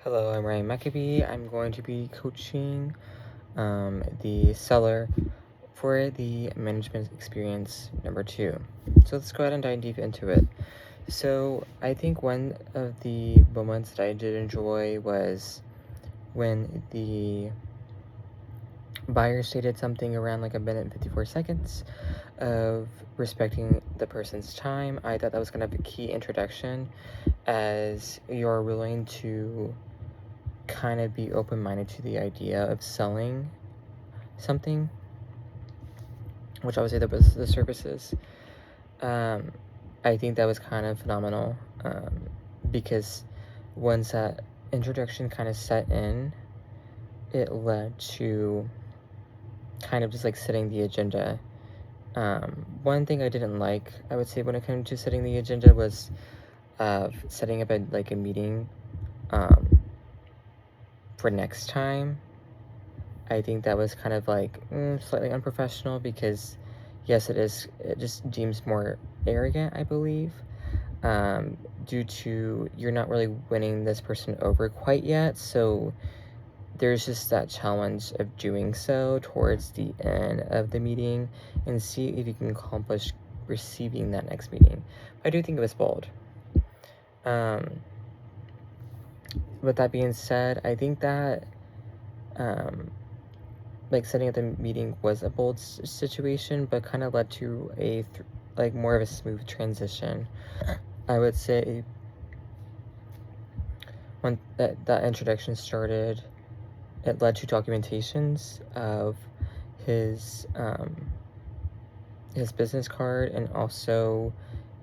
Hello, I'm Ryan Maccabee. I'm going to be coaching the seller for the management experience number 2. So let's go ahead and dive deep into it. So I think one of the moments that I did enjoy was when the buyer stated something around like a minute and 54 seconds of respecting the person's time. I thought that was kind of a key introduction, as you're willing to kind of be open-minded to the idea of selling something, which I would say that was the services. I think that was kind of phenomenal, because once that introduction kind of set in, it led to kind of just like setting the agenda. One thing I didn't like, I would say, when it came to setting the agenda was setting up a meeting for next time. I think that was kind of like slightly unprofessional, because yes, it just deems more arrogant, I believe, due to you're not really winning this person over quite yet. So there's just that challenge of doing so towards the end of the meeting and see if you can accomplish receiving that next meeting. I do think it was bold. With that being said, I think that like setting up the meeting was a bold situation, but kind of led to a more of a smooth transition. I would say when that introduction started, it led to documentations of his business card, and also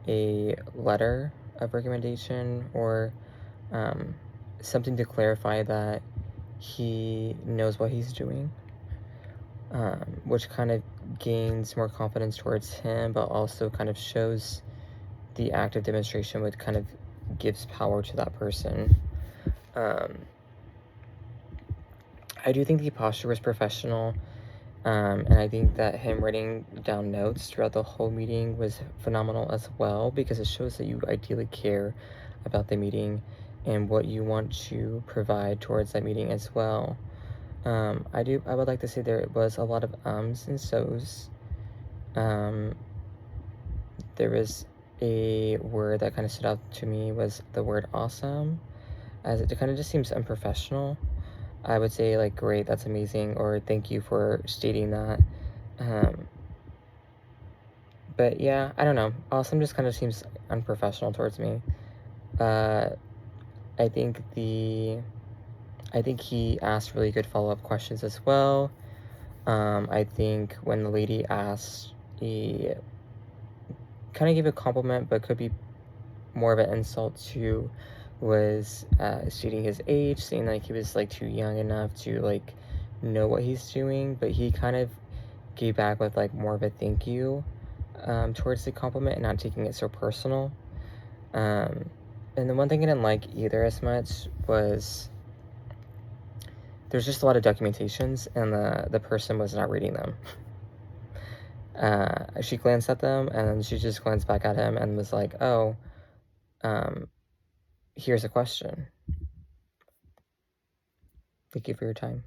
a letter of recommendation, or something to clarify that he knows what he's doing, which kind of gains more confidence towards him, but also kind of shows the active demonstration, which kind of gives power to that person. I do think the posture was professional, and I think that him writing down notes throughout the whole meeting was phenomenal as well, because it shows that you ideally care about the meeting and what you want to provide towards that meeting as well. I would like to say there was a lot of ums and so's. There was a word that kind of stood out to me, was the word awesome, as it kind of just seems unprofessional. I would say like, great, that's amazing, or thank you for stating that. But yeah, I don't know. Awesome just kind of seems unprofessional towards me. I think he asked really good follow-up questions as well. I think when the lady asked, he kind of gave a compliment, but could be more of an insult to, was stating his age, saying like he was like too young enough to like know what he's doing, but he kind of gave back with like more of a thank you towards the compliment, and not taking it so personal. And the one thing I didn't like either as much was there's just a lot of documentations, and the person was not reading them. She glanced at them, and then she just glanced back at him and was like, oh, here's a question. Thank you for your time.